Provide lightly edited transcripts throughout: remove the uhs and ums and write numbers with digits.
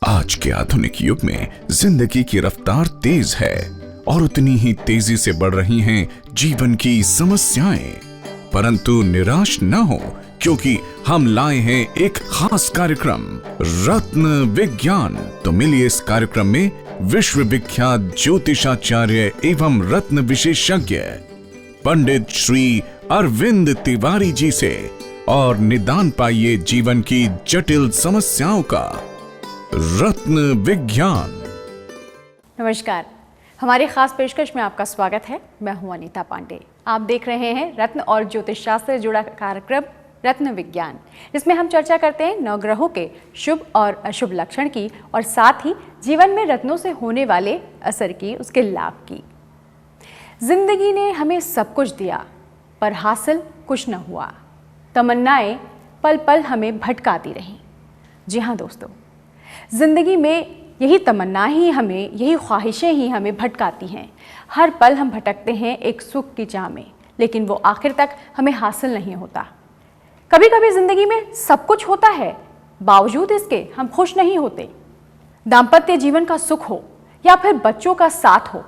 आज के आधुनिक युग में जिंदगी की रफ्तार तेज है और उतनी ही तेजी से बढ़ रही हैं जीवन की समस्याएं। परंतु निराश न हो, क्योंकि हम लाए हैं एक खास कार्यक्रम रत्न विज्ञान। तो मिलिए इस कार्यक्रम में विश्व विख्यात ज्योतिषाचार्य एवं रत्न विशेषज्ञ पंडित श्री अरविंद तिवारी जी से और निदान पाइए जीवन की जटिल समस्याओं का। रत्न विज्ञान। नमस्कार, हमारी खास पेशकश में आपका स्वागत है। मैं हूं अनीता पांडे। आप देख रहे हैं रत्न और ज्योतिष शास्त्र से जुड़ा कार्यक्रम रत्न विज्ञान, जिसमें हम चर्चा करते हैं नवग्रहों के शुभ और अशुभ लक्षण की और साथ ही जीवन में रत्नों से होने वाले असर की, उसके लाभ की। जिंदगी ने हमें सब कुछ दिया पर हासिल कुछ न हुआ। तमन्नाएं पल पल हमें भटकाती रहीं। जी हाँ दोस्तों, जिंदगी में यही तमन्ना ही हमें, यही ख्वाहिशें ही हमें भटकाती हैं। हर पल हम भटकते हैं एक सुख की चाह में, लेकिन वो आखिर तक हमें हासिल नहीं होता। कभी कभी जिंदगी में सब कुछ होता है, बावजूद इसके हम खुश नहीं होते। दाम्पत्य जीवन का सुख हो या फिर बच्चों का साथ हो,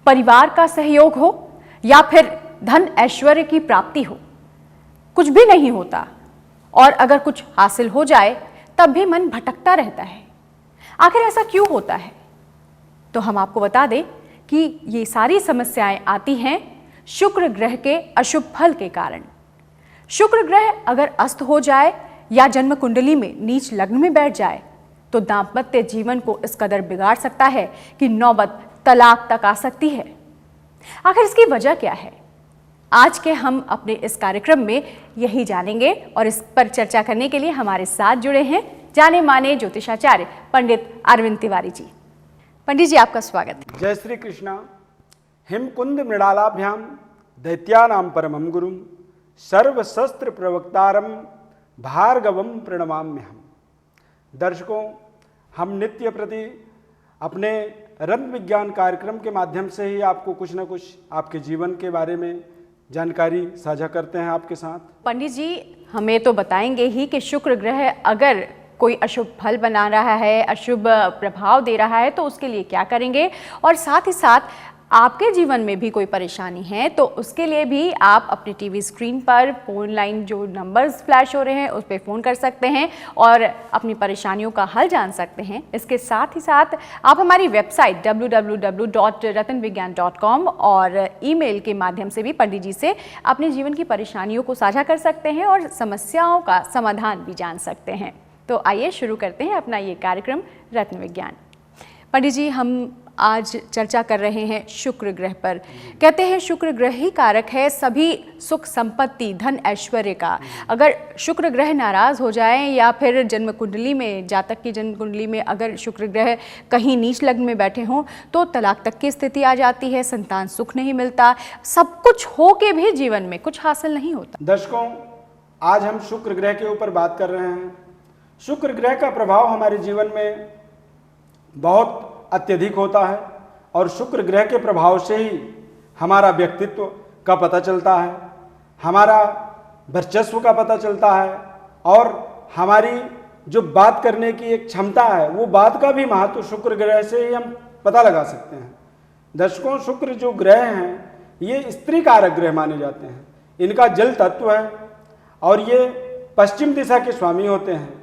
परिवार का सहयोग हो या फिर धन ऐश्वर्य की प्राप्ति हो, कुछ भी नहीं होता। और अगर कुछ हासिल हो जाए तब भी मन भटकता रहता है। आखिर ऐसा क्यों होता है? तो हम आपको बता दें कि ये सारी समस्याएं आती हैं शुक्र ग्रह के अशुभ फल के कारण। शुक्र ग्रह अगर अस्त हो जाए या जन्म कुंडली में नीच लग्न में बैठ जाए तो दाम्पत्य जीवन को इस कदर बिगाड़ सकता है कि नौबत तलाक तक आ सकती है। आखिर इसकी वजह क्या है? आज के हम अपने इस कार्यक्रम में यही जानेंगे और इस पर चर्चा करने के लिए हमारे साथ जुड़े हैं जाने माने ज्योतिषाचार्य पंडित अरविंद तिवारी जी। पंडित जी, आपका स्वागत है। जय श्री कृष्णा। हिमकुंद मृणालाभ्याम दैत्यानां परमं गुरुं सर्वशस्त्र प्रवक्तारम भार्गवम प्रणमाम्यहम्। दर्शकों, हम नित्य प्रति अपने रत्न विज्ञान कार्यक्रम के माध्यम से ही आपको कुछ न कुछ आपके जीवन के बारे में जानकारी साझा करते हैं आपके साथ। पंडित जी, हमें तो बताएंगे ही कि शुक्र ग्रह अगर कोई अशुभ फल बना रहा है, अशुभ प्रभाव दे रहा है, तो उसके लिए क्या करेंगे, और साथ ही साथ आपके जीवन में भी कोई परेशानी है तो उसके लिए भी आप अपने टीवी स्क्रीन पर फोन लाइन जो नंबर्स फ्लैश हो रहे हैं उस पर फ़ोन कर सकते हैं और अपनी परेशानियों का हल जान सकते हैं। इसके साथ ही साथ आप हमारी वेबसाइट www.ratanvigyan.com और ईमेल के माध्यम से भी पंडित जी से अपने जीवन की परेशानियों को साझा कर सकते हैं और समस्याओं का समाधान भी जान सकते हैं। तो आइए शुरू करते हैं अपना ये कार्यक्रम रत्न विज्ञान। पंडित जी, हम आज चर्चा कर रहे हैं शुक्र ग्रह पर। कहते हैं शुक्र ग्रह ही कारक है सभी सुख संपत्ति, धन ऐश्वर्य का। अगर शुक्र ग्रह नाराज हो जाए या फिर जन्म कुंडली में, जातक की जन्म कुंडली में अगर शुक्र ग्रह कहीं नीच लग्न में बैठे हों तो तलाक तक की स्थिति आ जाती है, संतान सुख नहीं मिलता, सब कुछ हो के भी जीवन में कुछ हासिल नहीं होता। दर्शकों, आज हम शुक्र ग्रह के ऊपर बात कर रहे हैं। शुक्र ग्रह का प्रभाव हमारे जीवन में बहुत अत्यधिक होता है और शुक्र ग्रह के प्रभाव से ही हमारा व्यक्तित्व का पता चलता है, हमारा वर्चस्व का पता चलता है और हमारी जो बात करने की एक क्षमता है वो बात का भी महत्व शुक्र ग्रह से ही हम पता लगा सकते हैं। दर्शकों, शुक्र जो ग्रह हैं ये स्त्री कारक ग्रह माने जाते हैं। इनका जल तत्व है और ये पश्चिम दिशा के स्वामी होते हैं।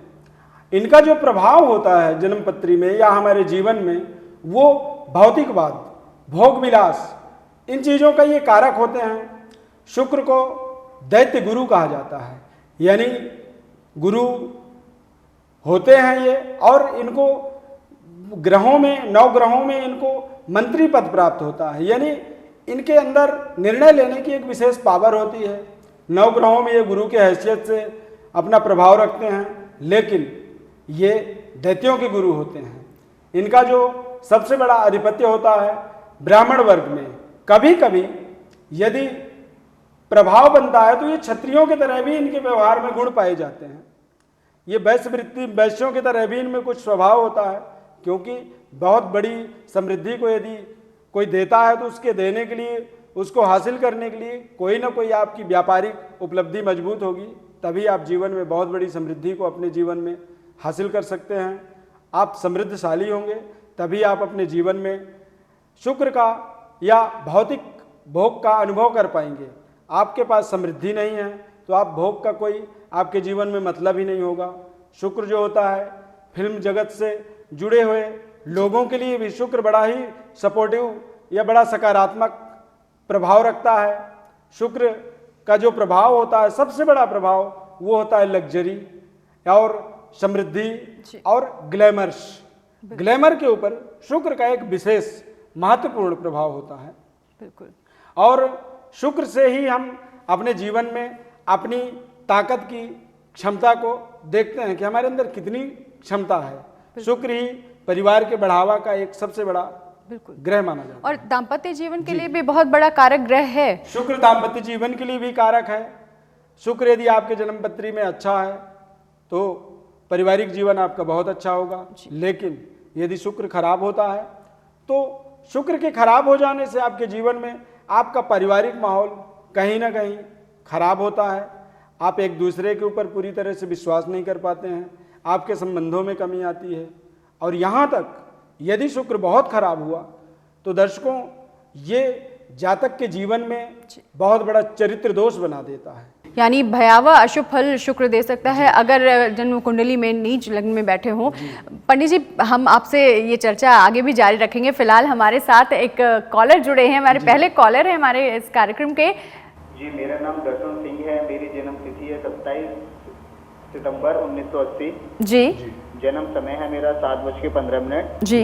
इनका जो प्रभाव होता है जन्मपत्री में या हमारे जीवन में वो भौतिकवाद, भोग विलास, इन चीज़ों का ये कारक होते हैं। शुक्र को दैत्य गुरु कहा जाता है, यानी गुरु होते हैं ये, और इनको ग्रहों में, 9 ग्रहों में इनको मंत्री पद प्राप्त होता है, यानी इनके अंदर निर्णय लेने की एक विशेष पावर होती है। 9 ग्रहों में ये गुरु की हैसियत से अपना प्रभाव रखते हैं, लेकिन ये दैत्यों के गुरु होते हैं। इनका जो सबसे बड़ा आधिपत्य होता है ब्राह्मण वर्ग में। कभी कभी यदि प्रभाव बनता है तो ये क्षत्रियों की तरह भी इनके व्यवहार में गुण पाए जाते हैं। ये वैश्यों की तरह भी इनमें कुछ स्वभाव होता है, क्योंकि बहुत बड़ी समृद्धि को यदि कोई देता है तो उसके देने के लिए, उसको हासिल करने के लिए कोई ना कोई आपकी व्यापारिक उपलब्धि मजबूत होगी, तभी आप जीवन में बहुत बड़ी समृद्धि को अपने जीवन में हासिल कर सकते हैं। आप समृद्धशाली होंगे, तभी आप अपने जीवन में शुक्र का या भौतिक भोग का अनुभव कर पाएंगे। आपके पास समृद्धि नहीं है तो आप भोग का कोई आपके जीवन में मतलब ही नहीं होगा। शुक्र जो होता है फिल्म जगत से जुड़े हुए लोगों के लिए भी शुक्र बड़ा ही सपोर्टिव या बड़ा सकारात्मक प्रभाव रखता है। शुक्र का जो प्रभाव होता है, सबसे बड़ा प्रभाव वो होता है लग्जरी और समृद्धि और ग्लैमर्स। ग्लैमर के ऊपर शुक्र का एक विशेष महत्वपूर्ण प्रभाव होता है। बिल्कुल। और शुक्र से ही हम अपने जीवन में अपनी ताकत की क्षमता को देखते हैं कि हमारे अंदर कितनी क्षमता है। शुक्र ही परिवार के बढ़ावा का एक सबसे बड़ा बिल्कुल ग्रह माना जाता है। और दाम्पत्य जीवन के लिए भी बहुत बड़ा कारक ग्रह है। शुक्र दाम्पत्य जीवन के लिए भी कारक है। शुक्र यदि आपके जन्म पत्री में अच्छा है तो पारिवारिक जीवन आपका बहुत अच्छा होगा, लेकिन यदि शुक्र खराब होता है तो शुक्र के खराब हो जाने से आपके जीवन में आपका पारिवारिक माहौल कहीं ना कहीं खराब होता है। आप एक दूसरे के ऊपर पूरी तरह से विश्वास नहीं कर पाते हैं, आपके संबंधों में कमी आती है। और यहाँ तक यदि शुक्र बहुत खराब हुआ तो दर्शकों ये जातक के जीवन में बहुत बड़ा चरित्र दोष बना देता है। यानी भयावह अशुभ फल शुक्र दे सकता है अगर जन्म कुंडली में नीच लग्न में बैठे हों। पंडित जी, हम आपसे ये चर्चा आगे भी जारी रखेंगे। फिलहाल हमारे साथ एक कॉलर जुड़े हैं, हमारे पहले कॉलर हैं हमारे इस कार्यक्रम के। जी, मेरा नाम दर्शन सिंह है। मेरी जन्म तिथि है 27 सितंबर 1980। जी। जन्म समय है मेरा 7:15। जी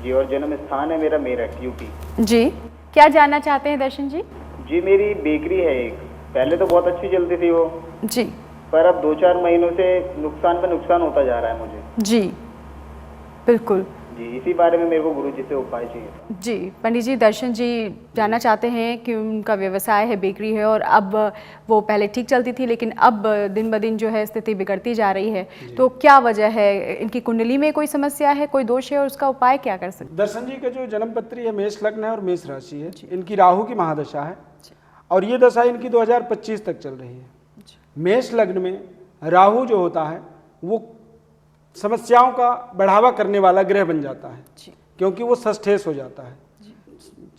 जी। और जन्म स्थान है मेरा मेरठ, यूपी। जी, क्या जानना चाहते हैं दर्शन जी? जी, मेरी बेकरी है एक। पहले तो बहुत अच्छी चलती थी वो जी, पर अब 2-4 महीनों से नुकसान पे नुकसान होता जा रहा है मुझे। जी बिल्कुल। जी, इसी बारे में मेरे को गुरु जी से उपाय चाहिए। जी पंडित जी, दर्शन जी जानना चाहते हैं कि उनका व्यवसाय है, बेकरी है, और अब वो पहले ठीक चलती थी लेकिन अब दिन ब दिन जो है स्थिति बिगड़ती जा रही है, तो क्या वजह है? इनकी कुंडली में कोई समस्या है, कोई दोष है, और उसका उपाय क्या कर सकते? दर्शन जी का जो जन्म पत्री है मेष लग्न है और मेष राशि है। इनकी राहु की महादशा है और ये दशा इनकी 2025 तक चल रही है। मेष लग्न में राहु जो होता है वो समस्याओं का बढ़ावा करने वाला ग्रह बन जाता है, क्योंकि वो षष्ठेश हो जाता है।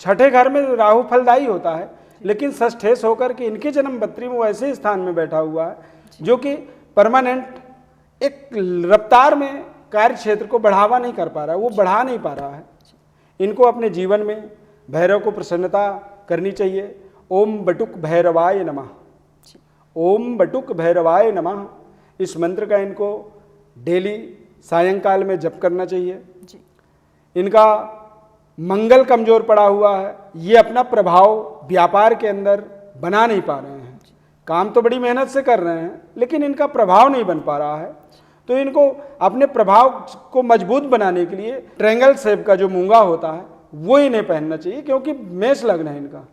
छठे घर में राहु फलदायी होता है, लेकिन षष्ठेश होकर के इनके जन्म पत्री में वो ऐसे स्थान में बैठा हुआ है जो कि परमानेंट एक रफ्तार में कार्य क्षेत्र को बढ़ावा नहीं कर पा रहा है, वो बढ़ा नहीं पा रहा है। इनको अपने जीवन में भैरव को प्रसन्नता करनी चाहिए। ओम बटुक भैरवाय नमः, ओम बटुक भैरवाय नमः, इस मंत्र का इनको डेली सायंकाल में जप करना चाहिए। इनका मंगल कमजोर पड़ा हुआ है, ये अपना प्रभाव व्यापार के अंदर बना नहीं पा रहे हैं। काम तो बड़ी मेहनत से कर रहे हैं लेकिन इनका प्रभाव नहीं बन पा रहा है। तो इनको अपने प्रभाव को मजबूत बनाने के लिए ट्रायंगल शेप का जो मूंगा होता है वो इन्हें पहनना चाहिए, क्योंकि मेष लग्न है इनका।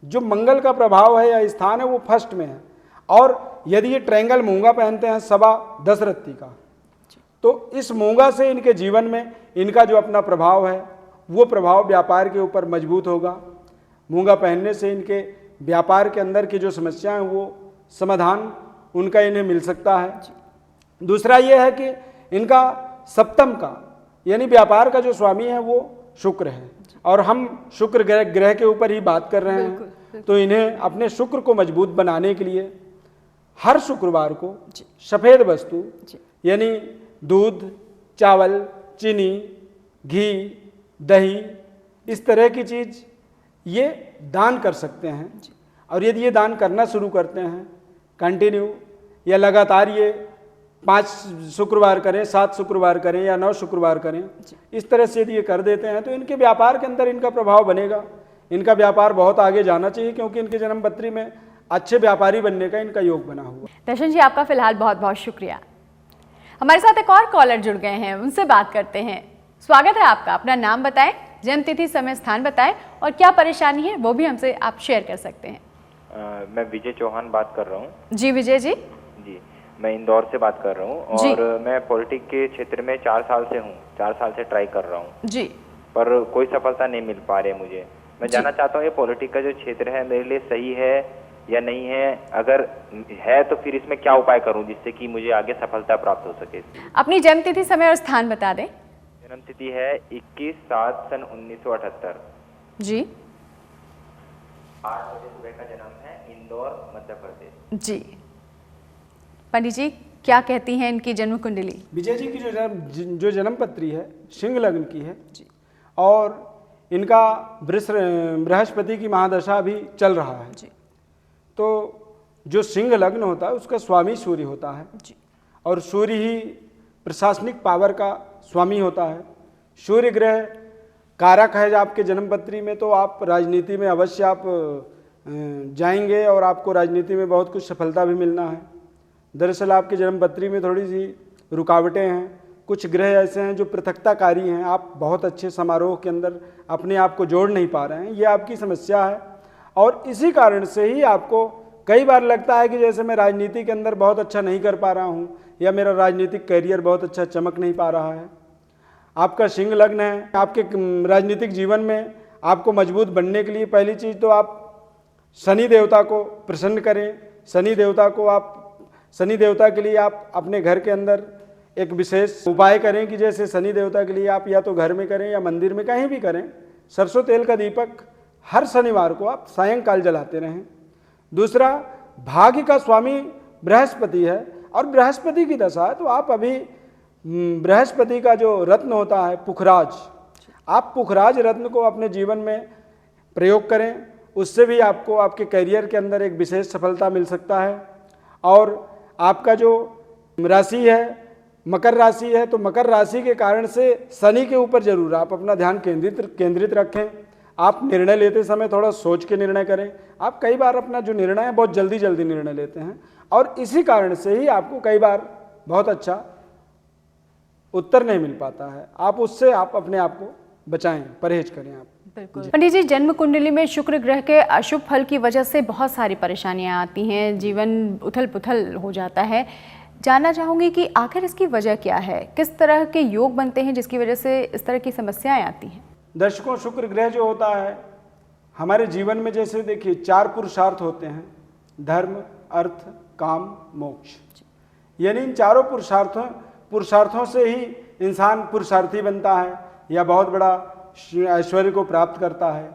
जो मंगल का प्रभाव है या स्थान है वो फर्स्ट में है, और यदि ये ट्रायंगल मूंगा पहनते हैं 10.25 रत्ती का, तो इस मूंगा से इनके जीवन में इनका जो अपना प्रभाव है वो प्रभाव व्यापार के ऊपर मजबूत होगा। मूंगा पहनने से इनके व्यापार के अंदर की जो समस्याएं हैं वो समाधान उनका इन्हें मिल सकता है। दूसरा ये है कि इनका सप्तम का यानी व्यापार का जो स्वामी है वो शुक्र है, और हम शुक्र ग्रह के ऊपर ही बात कर रहे हैं। तो इन्हें अपने शुक्र को मजबूत बनाने के लिए हर शुक्रवार को सफ़ेद वस्तु यानी दूध, चावल, चीनी, घी, दही, इस तरह की चीज़ ये दान कर सकते हैं। और यदि ये दान करना शुरू करते हैं कंटिन्यू या लगातार, ये 5 शुक्रवार करें, 7 शुक्रवार करें या 9 शुक्रवार करें, इस तरह से यदि ये कर देते हैं तो इनके व्यापार के अंदर इनका प्रभाव बनेगा। इनका व्यापार बहुत आगे जाना चाहिए, क्योंकि इनके जन्म पत्री में अच्छे व्यापारी बनने का इनका योग बना हुआ। दर्शन जी, आपका फिलहाल बहुत बहुत शुक्रिया। हमारे साथ एक और कॉलर जुड़ गए हैं, उनसे बात करते हैं। स्वागत है आपका। अपना नाम बताएं, जन्म तिथि, समय, स्थान बताएं, और क्या परेशानी है वो भी हमसे आप शेयर कर सकते हैं। मैं विजय चौहान बात कर रहा हूँ। जी विजय जी। जी, मैं इंदौर से बात कर रहा हूँ और मैं पॉलिटिक्स के क्षेत्र में 4 साल से हूँ। 4 साल से ट्राई कर रहा हूँ जी, पर कोई सफलता नहीं मिल पा रही मुझे। मैं जानना चाहता हूँ ये पॉलिटिक्स का जो क्षेत्र है मेरे लिए सही है या नहीं है? अगर है तो फिर इसमें क्या उपाय करूं जिससे कि मुझे आगे सफलता प्राप्त हो सके? अपनी जन्म तिथि, समय और स्थान बता दें। जन्म तिथि है 21/7 सन 1978। जी। 8 बजे सुबह का जन्म है, इंदौर, मध्य प्रदेश। जी। पंडित जी क्या कहती हैं इनकी जन्म कुंडली? विजय जी की जो जन्म पत्री है सिंह लग्न की है और इनका बृहस्पति की महादशा भी चल रहा है जी। तो जो सिंह लग्न होता है उसका स्वामी सूर्य होता है जी। और सूर्य ही प्रशासनिक पावर का स्वामी होता है। सूर्य ग्रह कारक है आपके जन्म पत्री में, तो आप राजनीति में अवश्य आप जाएंगे और आपको राजनीति में बहुत कुछ सफलता भी मिलना है। दरअसल आपके जन्म पत्री में थोड़ी सी रुकावटें हैं, कुछ ग्रह ऐसे हैं जो पृथकताकारी हैं, आप बहुत अच्छे समारोह के अंदर अपने आप को जोड़ नहीं पा रहे हैं, ये आपकी समस्या है। और इसी कारण से ही आपको कई बार लगता है कि जैसे मैं राजनीति के अंदर बहुत अच्छा नहीं कर पा रहा हूँ या मेरा राजनीतिक करियर बहुत अच्छा चमक नहीं पा रहा है। आपका सिंह लग्न है, आपके राजनीतिक जीवन में आपको मजबूत बनने के लिए पहली चीज़ तो आप शनि देवता को प्रसन्न करें। शनि देवता के लिए आप अपने घर के अंदर एक विशेष उपाय करें कि जैसे शनि देवता के लिए आप या तो घर में करें या मंदिर में कहीं भी करें, सरसों तेल का दीपक हर शनिवार को आप सायंकाल जलाते रहें। दूसरा, भाग्य का स्वामी बृहस्पति है और बृहस्पति की दशा है, तो आप अभी बृहस्पति का जो रत्न होता है पुखराज, आप पुखराज रत्न को अपने जीवन में प्रयोग करें, उससे भी आपको आपके करियर के अंदर एक विशेष सफलता मिल सकता है। और आपका जो राशि है मकर राशि है, तो मकर राशि के कारण से शनि के ऊपर जरूर आप अपना ध्यान केंद्रित रखें। आप निर्णय लेते समय थोड़ा सोच के निर्णय करें। आप कई बार अपना जो निर्णय है बहुत जल्दी निर्णय लेते हैं और इसी कारण से ही आपको कई बार बहुत अच्छा उत्तर नहीं मिल पाता है। आप उससे आप अपने आप को बचाएं, परहेज करें आप। बिल्कुल। पंडित जी, जन्म कुंडली में शुक्र ग्रह के अशुभ फल की वजह से बहुत सारी परेशानियां आती हैं, जीवन उथल पुथल हो जाता है। जानना चाहूंगी कि आखिर इसकी वजह क्या है, किस तरह के योग बनते हैं जिसकी वजह से इस तरह की समस्याएं आती हैं? दर्शकों, शुक्र ग्रह जो होता है हमारे जीवन में, जैसे देखिए 4 पुरुषार्थ होते हैं, धर्म, अर्थ, काम, मोक्ष। यानी इन चारों पुरुषार्थों से ही इंसान पुरुषार्थी बनता है या बहुत बड़ा ऐश्वर्य को प्राप्त करता है।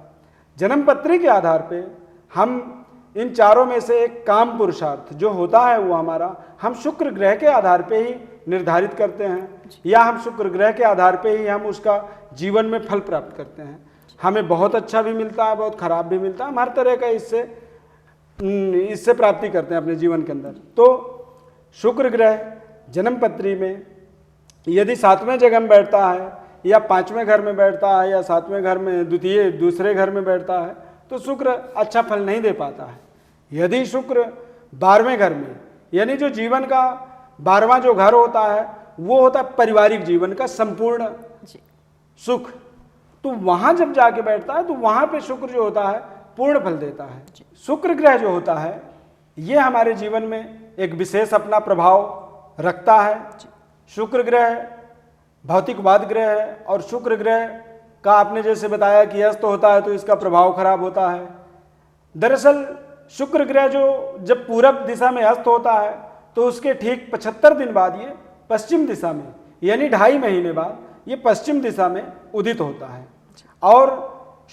जन्म पत्री के आधार पे हम इन चारों में से एक काम पुरुषार्थ जो होता है वो हमारा हम शुक्र ग्रह के आधार पे ही निर्धारित करते हैं या हम शुक्र ग्रह के आधार पे ही हम उसका जीवन में फल प्राप्त करते हैं। हमें बहुत अच्छा भी मिलता है, बहुत खराब भी मिलता है, हम हर तरह का इससे प्राप्ति करते हैं अपने जीवन के अंदर। तो शुक्र ग्रह जन्म पत्री में यदि 7वें जगह में बैठता है या 5वें घर में बैठता है या 7वें घर में दूसरे घर में बैठता है तो शुक्र अच्छा फल नहीं दे पाता है। यदि शुक्र 12वें घर में, यानी जो जीवन का 12वां जो घर होता है वो होता है पारिवारिक जीवन का संपूर्ण सुख, तो वहां जब जाके बैठता है तो वहां पे शुक्र जो होता है पूर्ण फल देता है। शुक्र ग्रह जो होता है ये हमारे जीवन में एक विशेष अपना प्रभाव रखता है। शुक्र ग्रह भौतिकवाद ग्रह है और शुक्र ग्रह का आपने जैसे बताया कि अस्त होता है तो इसका प्रभाव खराब होता है। दरअसल शुक्र ग्रह जो जब पूरब दिशा में अस्त होता है तो उसके ठीक 75 दिन बाद ये पश्चिम दिशा में, यानी 2.5 महीने बाद ये पश्चिम दिशा में उदित होता है। और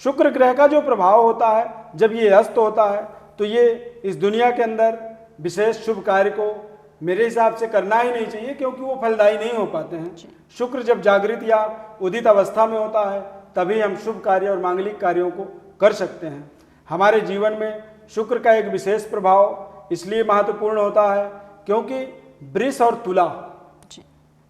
शुक्र ग्रह का जो प्रभाव होता है जब ये अस्त होता है तो ये इस दुनिया के अंदर विशेष शुभ कार्य को मेरे हिसाब से करना ही नहीं चाहिए, क्योंकि वो फलदायी नहीं हो पाते हैं। शुक्र जब जागृत या उदित अवस्था में होता है तभी हम शुभ कार्य और मांगलिक कार्यों को कर सकते हैं। हमारे जीवन में शुक्र का एक विशेष प्रभाव इसलिए महत्वपूर्ण होता है क्योंकि वृष और तुला,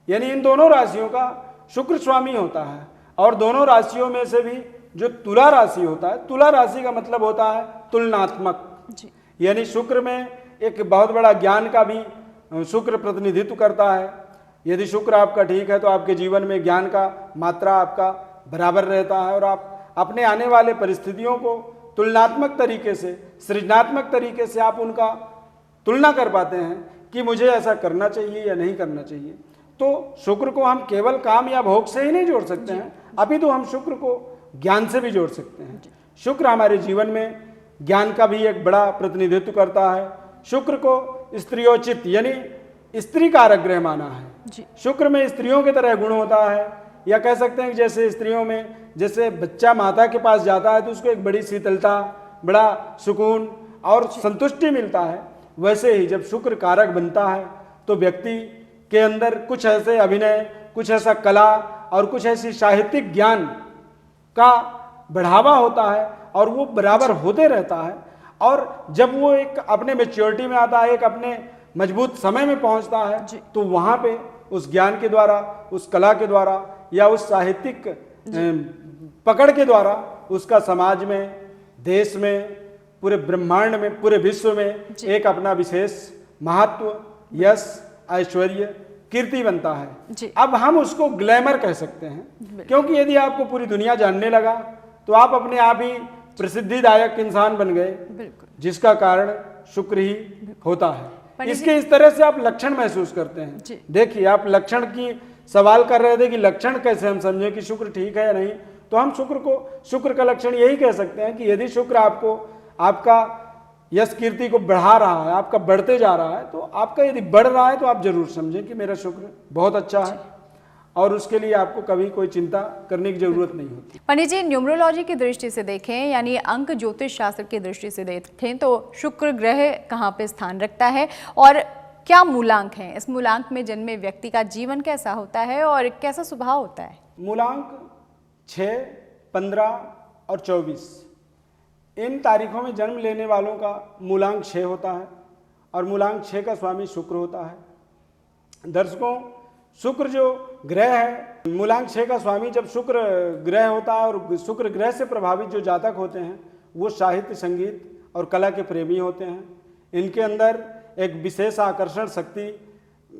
यानी इन दोनों राशियों का शुक्र स्वामी होता है। और दोनों राशियों में से भी जो तुला राशि होता है, तुला राशि का मतलब होता है तुलनात्मक, यानी शुक्र में एक बहुत बड़ा ज्ञान का भी शुक्र प्रतिनिधित्व करता है। यदि शुक्र आपका ठीक है तो आपके जीवन में ज्ञान का मात्रा आपका बराबर रहता है और आप अपने आने वाले परिस्थितियों को तुलनात्मक तरीके से, सृजनात्मक तरीके से आप उनका तुलना कर पाते हैं कि मुझे ऐसा करना चाहिए या नहीं करना चाहिए। तो शुक्र को हम केवल काम या भोग से ही नहीं जोड़ सकते हैं, अभी तो हम शुक्र को ज्ञान से भी जोड़ सकते हैं। शुक्र हमारे जीवन में ज्ञान का भी एक बड़ा प्रतिनिधित्व करता है। शुक्र को स्त्रियोचित यानी स्त्री कारक ग्रह माना है। शुक्र में स्त्रियों की तरह गुण होता है, या कह सकते हैं कि जैसे स्त्रियों में जैसे बच्चा माता के पास जाता है तो उसको एक बड़ी शीतलता, बड़ा सुकून और संतुष्टि मिलता है, वैसे ही जब शुक्र कारक बनता है तो व्यक्ति के अंदर कुछ ऐसे अभिनय, कुछ ऐसा कला और कुछ ऐसी साहित्यिक ज्ञान का बढ़ावा होता है और वो बराबर होते रहता है। और जब वो एक अपने मैच्योरिटी में आता है, एक अपने मजबूत समय में पहुंचता है, तो वहां पे उस ज्ञान के द्वारा, उस कला के द्वारा या उस साहित्यिक पकड़ के द्वारा उसका समाज में, देश में, पूरे ब्रह्मांड में, पूरे विश्व में एक अपना विशेष महत्व, यश, ऐश्वर्य, कीर्ति बनता है। अब हम उसको ग्लैमर कह सकते हैं, क्योंकि यदि आपको पूरी दुनिया जानने लगा तो आप अपने आप ही प्रसिद्धिदायक इंसान बन गए, जिसका कारण शुक्र ही होता है। इसके इस तरह से आप लक्षण महसूस करते हैं। देखिए, आप लक्षण की सवाल कर रहे थे कि लक्षण कैसे हम समझें कि शुक्र ठीक है या नहीं, तो हम शुक्र का लक्षण यही कह सकते हैं कि यदि शुक्र आपको आपका यश कीर्ति को बढ़ा रहा है, आपका बढ़ते जा रहा है, तो आपका यदि बढ़ रहा है तो आप जरूर समझें कि मेरा शुक्र बहुत अच्छा है, और उसके लिए आपको कभी कोई चिंता करने की जरूरत नहीं होती। पंडित जी, न्यूमरोलॉजी की दृष्टि से देखें, यानी अंक ज्योतिष शास्त्र की दृष्टि से देखें, तो शुक्र ग्रह कहाँ पे स्थान रखता है और क्या मूलांक हैं? इस मूलांक में जन्मे व्यक्ति का जीवन कैसा होता है और कैसा स्वभाव होता है? मूलांक 6, 15 और 24 इन तारीखों में जन्म लेने वालों का मूलांक 6 होता है और मूलांक 6 का स्वामी शुक्र होता है। दर्शकों, शुक्र जो ग्रह है, मूलांक 6 का स्वामी जब शुक्र ग्रह होता है, और शुक्र ग्रह से प्रभावित जो जातक होते हैं वो साहित्य, संगीत और कला के प्रेमी होते हैं। इनके अंदर एक विशेष आकर्षण शक्ति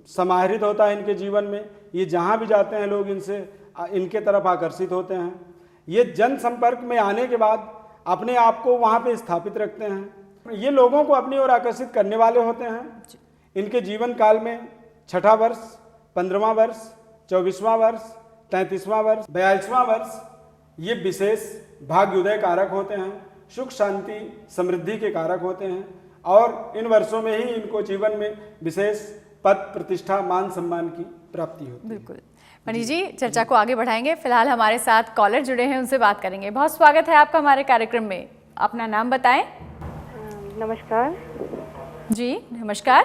समाहित होता है इनके जीवन में। ये जहाँ भी जाते हैं लोग इनके तरफ आकर्षित होते हैं। ये जन संपर्क में आने के बाद अपने आप को वहाँ पे स्थापित रखते हैं। ये लोगों को अपनी ओर आकर्षित करने वाले होते हैं। इनके जीवन काल में 6ठा वर्ष, 15वां वर्ष, 24वां वर्ष, 33वां वर्ष, 42वां वर्ष ये विशेष भाग्योदय कारक होते हैं, सुख शांति समृद्धि के कारक होते हैं, और इन वर्षों में ही इनको जीवन में विशेष पद, प्रतिष्ठा, मान सम्मान की प्राप्ति होती है। बिल्कुल पंडित जी, चर्चा को आगे बढ़ाएंगे। फिलहाल हमारे साथ कॉलर जुड़े हैं, उनसे बात करेंगे। बहुत स्वागत है आपका हमारे कार्यक्रम में। अपना नाम बताएं। नमस्कार जी। नमस्कार।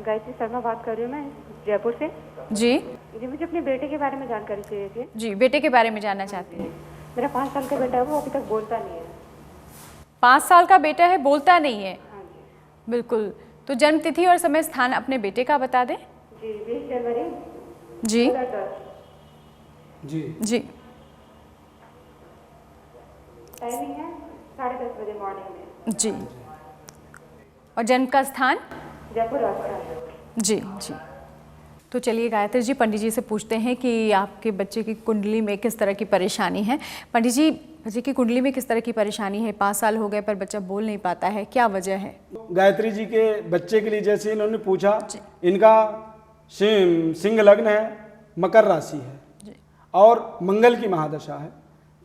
गायत्री शर्मा बात कर रही हूँ मैं, जयपुर से। जी मुझे अपने बेटे के बारे में जानकारी चाहिए थी। जी, बेटे के बारे में जानना चाहते हैं। मेरा 5 साल का बेटा है, वो अभी तक बोलता नहीं है। 5 साल का बेटा है, बोलता नहीं है? हाँ जी। बिल्कुल, तो जन्म तिथि और समय स्थान अपने बेटे का बता दें। जी, 20 जनवरी जी 2010। जी टाइमिंग है 10:30 बजे मॉर्निंग में। जी। और जन्म का स्थान? जयपुर राजस्थान। जी। तो चलिए गायत्री जी, पंडित जी से पूछते हैं कि आपके बच्चे की कुंडली में किस तरह की परेशानी है। पंडित जी, बच्चे की कुंडली में किस तरह की परेशानी है? 5 साल हो गए पर बच्चा बोल नहीं पाता है, क्या वजह है? गायत्री जी के बच्चे के लिए जैसे इन्होंने पूछा, इनका सिंह लग्न है, मकर राशि है और मंगल की महादशा है।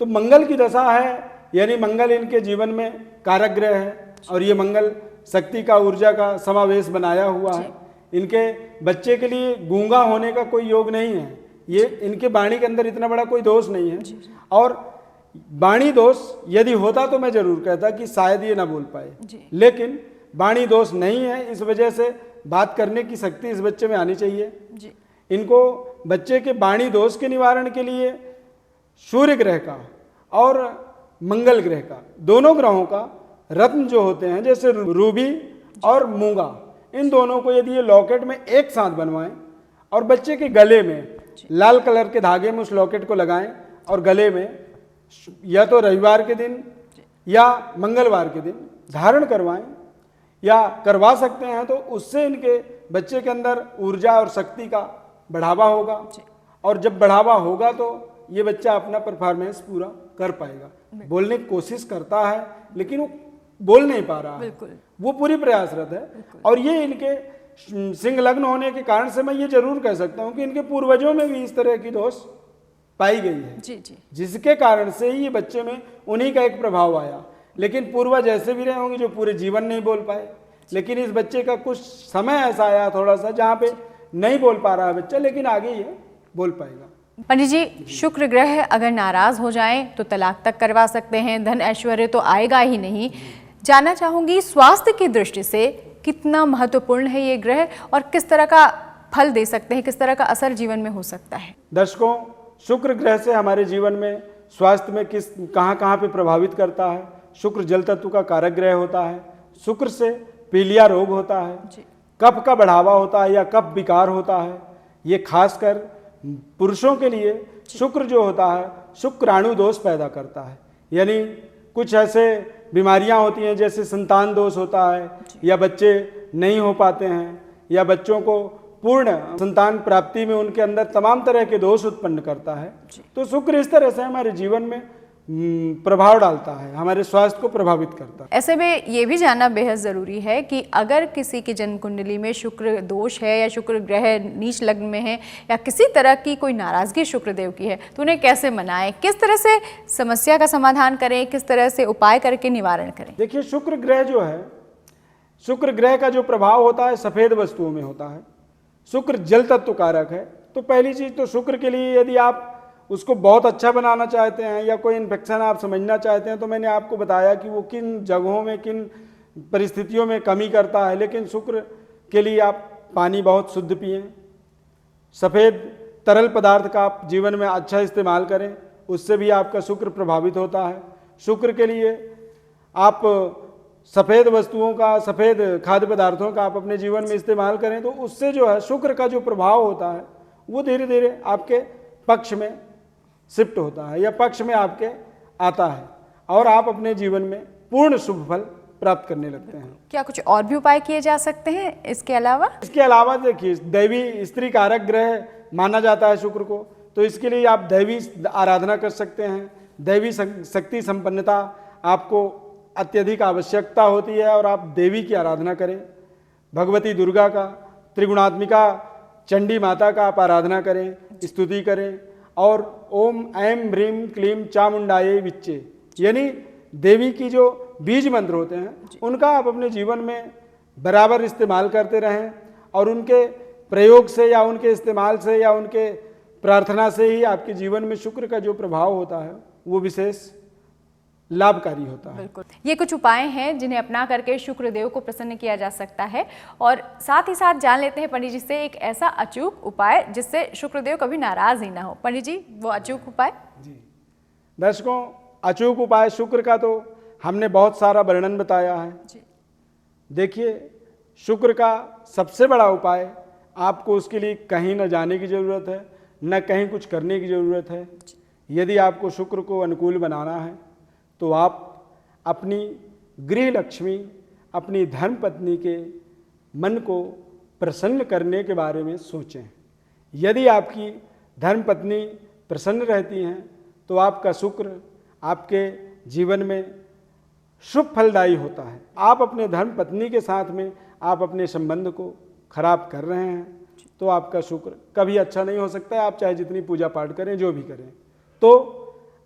तो मंगल की दशा है, यानी मंगल इनके जीवन में कारक ग्रह है, और ये मंगल शक्ति का, ऊर्जा का समावेश बनाया हुआ है। इनके बच्चे के लिए गूंगा होने का कोई योग नहीं है। ये इनके वाणी के अंदर इतना बड़ा कोई दोष नहीं है, और वाणी दोष यदि होता तो मैं जरूर कहता कि शायद ये ना बोल पाए, लेकिन वाणी दोष नहीं है। इस वजह से बात करने की शक्ति इस बच्चे में आनी चाहिए। इनको बच्चे के वाणी दोष के निवारण के लिए सूर्य ग्रह का और मंगल ग्रह का, दोनों ग्रहों का रत्न जो होते हैं, जैसे रूबी और मूंगा, इन दोनों को यदि ये लॉकेट में एक साथ बनवाएं और बच्चे के गले में लाल कलर के धागे में उस लॉकेट को लगाएं और गले में या तो रविवार के दिन या मंगलवार के दिन धारण करवाएं या करवा सकते हैं, तो उससे इनके बच्चे के अंदर ऊर्जा और शक्ति का बढ़ावा होगा, और जब बढ़ावा होगा तो ये बच्चा अपना परफॉर्मेंस पूरा कर पाएगा। बोलने की कोशिश करता है लेकिन वो बोल नहीं पा रहा है, वो पूरी प्रयासरत है। और ये इनके सिंह लग्न होने के कारण से मैं ये जरूर कह सकता हूँ कि इनके पूर्वजों में भी इस तरह की दोष पाई गई है, जिसके कारण से ही ये बच्चे में उन्हीं का एक प्रभाव आया। लेकिन पूर्वज ऐसे भी रहे होंगे जो पूरे जीवन नहीं बोल पाए, लेकिन इस बच्चे का कुछ समय ऐसा आया थोड़ा सा जहाँ पे नहीं बोल पा रहा है बच्चा, लेकिन आगे ये बोल पाएगा। पंडित जी, शुक्र ग्रह अगर नाराज हो जाए तो तलाक तक करवा सकते हैं, धन ऐश्वर्य तो आएगा ही नहीं। जानना चाहूंगी स्वास्थ्य की दृष्टि से कितना महत्वपूर्ण है ये ग्रह और किस तरह का फल दे सकते हैं, किस तरह का असर जीवन में हो सकता है? दर्शकों, शुक्र ग्रह से हमारे जीवन में स्वास्थ्य में कहाँ पे प्रभावित करता है। शुक्र जल तत्व का कारक ग्रह होता है। शुक्र से पीलिया रोग होता है, कफ का बढ़ावा होता है या कफ विकार होता है। ये खासकर पुरुषों के लिए शुक्र जो होता है शुक्राणु दोष पैदा करता है, यानी कुछ ऐसे बीमारियां होती हैं जैसे संतान दोष होता है या बच्चे नहीं हो पाते हैं या बच्चों को पूर्ण संतान प्राप्ति में उनके अंदर तमाम तरह के दोष उत्पन्न करता है। तो शुक्र इस तरह से हमारे जीवन में प्रभाव डालता है, हमारे स्वास्थ्य को प्रभावित करता है। ऐसे में ये भी जानना बेहद ज़रूरी है कि अगर किसी की जन्म कुंडली में शुक्र दोष है या शुक्र ग्रह नीच लग्न में है या किसी तरह की कोई नाराज़गी शुक्रदेव की है तो उन्हें कैसे मनाएं, किस तरह से समस्या का समाधान करें, किस तरह से उपाय करके निवारण करें? देखिए, शुक्र ग्रह जो है, शुक्र ग्रह का जो प्रभाव होता है सफ़ेद वस्तुओं में होता है। शुक्र जल तत्व कारक है, तो पहली चीज़ तो शुक्र के लिए यदि आप उसको बहुत अच्छा बनाना चाहते हैं या कोई इन्फेक्शन आप समझना चाहते हैं तो मैंने आपको बताया कि वो किन जगहों में किन परिस्थितियों में कमी करता है। लेकिन शुक्र के लिए आप पानी बहुत शुद्ध पिएं, सफ़ेद तरल पदार्थ का आप जीवन में अच्छा इस्तेमाल करें, उससे भी आपका शुक्र प्रभावित होता है। शुक्र के लिए आप सफ़ेद वस्तुओं का, सफ़ेद खाद्य पदार्थों का आप अपने जीवन में इस्तेमाल करें तो उससे जो है शुक्र का जो प्रभाव होता है वो धीरे धीरे आपके पक्ष में शिफ्ट होता है या पक्ष में आपके आता है और आप अपने जीवन में पूर्ण शुभ फल प्राप्त करने लगते हैं। क्या कुछ और भी उपाय किए जा सकते हैं इसके अलावा? इसके अलावा देखिए, दैवी स्त्री कारक ग्रह माना जाता है शुक्र को, तो इसके लिए आप दैवी आराधना कर सकते हैं। दैवी शक्ति संपन्नता आपको अत्यधिक आवश्यकता होती है और आप देवी की आराधना करें। भगवती दुर्गा का, त्रिगुणात्मिका चंडी माता का आप आराधना करें, स्तुति करें और ओम ऐं ह्रीं क्लीं चामुंडायै विच्चे, यानी देवी की जो बीज मंत्र होते हैं उनका आप अपने जीवन में बराबर इस्तेमाल करते रहें और उनके प्रयोग से या उनके इस्तेमाल से या उनके प्रार्थना से ही आपके जीवन में शुक्र का जो प्रभाव होता है वो विशेष लाभकारी होता है। बिल्कुल, ये कुछ उपाय हैं जिन्हें अपना करके शुक्रदेव को प्रसन्न किया जा सकता है। और साथ ही साथ जान लेते हैं पंडित जी से एक ऐसा अचूक उपाय जिससे शुक्रदेव कभी नाराज ही ना हो। पंडित जी, वो अचूक उपाय? जी दर्शकों, अचूक उपाय शुक्र का तो हमने बहुत सारा वर्णन बताया है जी। देखिए, शुक्र का सबसे बड़ा उपाय, आपको उसके लिए कहीं न जाने की ज़रूरत है, न कहीं कुछ करने की ज़रूरत है। यदि आपको शुक्र को अनुकूल बनाना है तो आप अपनी गृह लक्ष्मी, अपनी धर्म पत्नी के मन को प्रसन्न करने के बारे में सोचें। यदि आपकी धर्म पत्नी प्रसन्न रहती हैं तो आपका शुक्र आपके जीवन में शुभ फलदायी होता है। आप अपने धर्म पत्नी के साथ में आप अपने संबंध को खराब कर रहे हैं तो आपका शुक्र कभी अच्छा नहीं हो सकता है, आप चाहे जितनी पूजा पाठ करें, जो भी करें। तो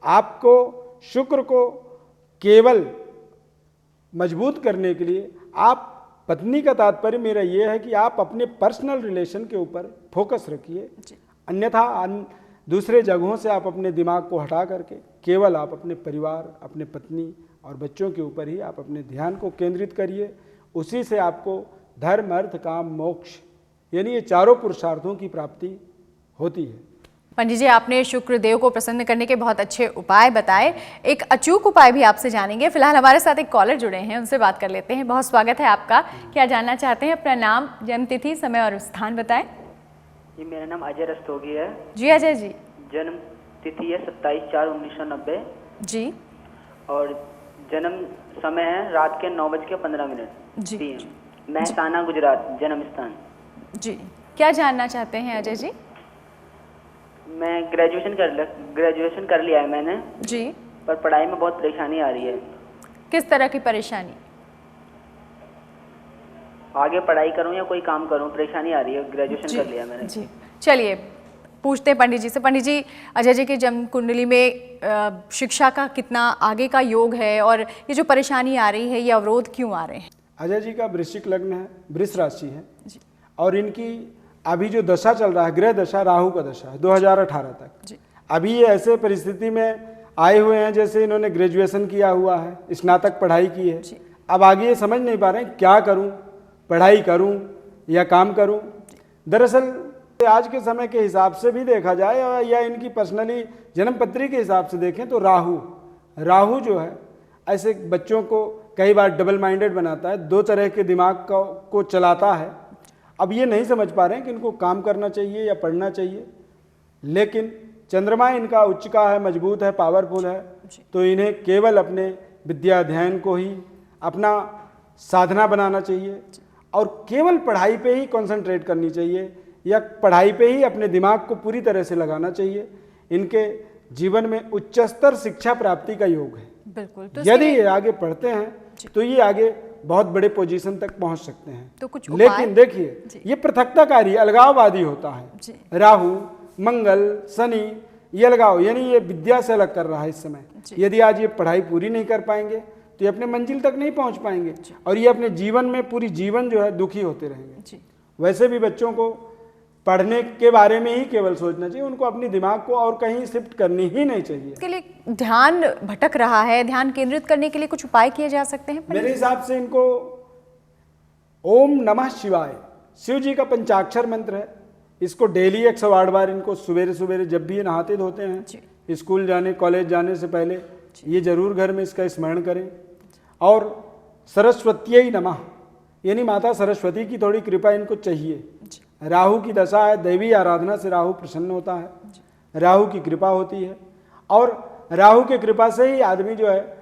आपको शुक्र को केवल मजबूत करने के लिए आप, पत्नी का तात्पर्य मेरा ये है कि आप अपने पर्सनल रिलेशन के ऊपर फोकस रखिए, अन्यथा दूसरे जगहों से आप अपने दिमाग को हटा करके केवल आप अपने परिवार, अपने पत्नी और बच्चों के ऊपर ही आप अपने ध्यान को केंद्रित करिए। उसी से आपको धर्म, अर्थ, काम, मोक्ष, यानी ये चारों पुरुषार्थों की प्राप्ति होती है। पंडित जी, आपने शुक्रदेव को प्रसन्न करने के बहुत अच्छे उपाय बताए। एक अचूक उपाय भी आपसे जानेंगे। फिलहाल हमारे साथ एक कॉलर जुड़े हैं, उनसे बात कर लेते हैं। बहुत स्वागत है आपका। क्या जानना चाहते हैं? अपना नाम, जन्म तिथि, समय और स्थान बताएं। जी, मेरा नाम अजय रस्तोगी है। जी अजय जी। जन्म तिथि है 27/4/1990 जी। और जन्म समय है रात के 9:15 जी। PM, मेहसाना गुजरात जन्म स्थान। जी, क्या जानना चाहते हैं अजय जी? मैं ग्रेजुएशन कर लिया है मैंने जी, पर पढ़ाई में बहुत परेशानी आ रही है। किस तरह की परेशानी? आगे पढ़ाई करूं या कोई काम करूं, परेशानी आ रही है। ग्रेजुएशन कर लिया मैंने। जी, चलिए पूछते हैं पंडित जी से। पंडित जी, अजय जी की जन्म कुंडली में शिक्षा का कितना आगे का योग है और ये जो परेशानी आ रही है, ये अवरोध क्यों आ रहे हैं? अजय जी का वृश्चिक लग्न है, वृष राशि है और इनकी अभी जो दशा चल रहा है, ग्रह दशा राहु का दशा है 2018 तक। अभी ये ऐसे परिस्थिति में आए हुए हैं जैसे इन्होंने ग्रेजुएशन किया हुआ है, स्नातक पढ़ाई की है। अब आगे ये समझ नहीं पा रहे हैं क्या करूं, पढ़ाई करूं या काम करूं। दरअसल आज के समय के हिसाब से भी देखा जाए या इनकी पर्सनली जन्मपत्री के हिसाब से देखें तो राहु जो है ऐसे बच्चों को कई बार डबल माइंडेड बनाता है, दो तरह के दिमाग को चलाता है। अब ये नहीं समझ पा रहे हैं कि इनको काम करना चाहिए या पढ़ना चाहिए। लेकिन चंद्रमा इनका उच्च का है, मजबूत है, पावरफुल है, तो इन्हें केवल अपने विद्या अध्ययन को ही अपना साधना बनाना चाहिए और केवल पढ़ाई पे ही कंसंट्रेट करनी चाहिए या पढ़ाई पे ही अपने दिमाग को पूरी तरह से लगाना चाहिए। इनके जीवन में उच्च स्तर शिक्षा प्राप्ति का योग है। बिल्कुल। तो यदि ये आगे पढ़ते हैं तो ये आगे बहुत बड़े पोजीशन तक पहुंच सकते हैं। तो कुछ लेकिन देखिए ये पृथकताकारी अलगाववादी होता है। राहु, मंगल, शनि ये अलगाव, यानी ये विद्या से अलग कर रहा है इस समय। यदि आज ये पढ़ाई पूरी नहीं कर पाएंगे तो ये अपने मंजिल तक नहीं पहुंच पाएंगे और ये अपने जीवन में पूरी जीवन जो है दुखी होते रहेंगे। वैसे भी बच्चों को पढ़ने के बारे में ही केवल सोचना चाहिए, उनको अपनी दिमाग को और कहीं शिफ्ट करनी ही नहीं चाहिए। इसके लिए ध्यान भटक रहा है, ध्यान केंद्रित करने के लिए कुछ उपाय किए जा सकते हैं? मेरे हिसाब से इनको ओम नमः शिवाय, शिव जी का पंचाक्षर मंत्र है, इसको डेली 108 बार इनको सवेरे सवेरे जब भी ये नहाते धोते हैं, स्कूल जाने कॉलेज जाने से पहले ये जरूर घर में इसका स्मरण करें। और सरस्वतीयै नमः, यानी माता सरस्वती की थोड़ी कृपा इनको चाहिए। राहु की दशा है, दैवी आराधना से राहु प्रसन्न होता है, राहु की कृपा होती है और राहु की कृपा से ही आदमी जो है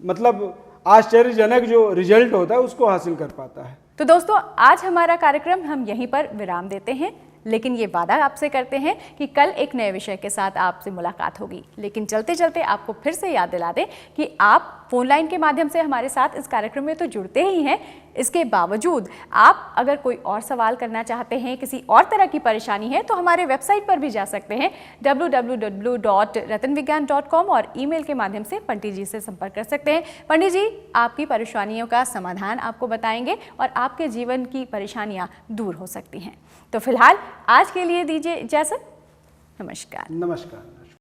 मतलब आश्चर्यजनक जो रिजल्ट होता है उसको हासिल कर पाता है। तो दोस्तों, आज हमारा कार्यक्रम हम यहीं पर विराम देते हैं, लेकिन ये वादा आपसे करते हैं कि कल एक नए विषय के साथ आपसे मुलाकात होगी। लेकिन चलते चलते आपको फिर से याद दिला दें कि आप फोन लाइन के माध्यम से हमारे साथ इस कार्यक्रम में तो जुड़ते ही हैं, इसके बावजूद आप अगर कोई और सवाल करना चाहते हैं, किसी और तरह की परेशानी है, तो हमारे वेबसाइट पर भी जा सकते हैं www.ratanvigyan.com और ईमेल के माध्यम से पंडित जी से संपर्क कर सकते हैं। पंडित जी आपकी परेशानियों का समाधान आपको बताएंगे और आपके जीवन की परेशानियां दूर हो सकती हैं। तो फिलहाल आज के लिए दीजिए इजाजत। नमस्कार। नमस्कार।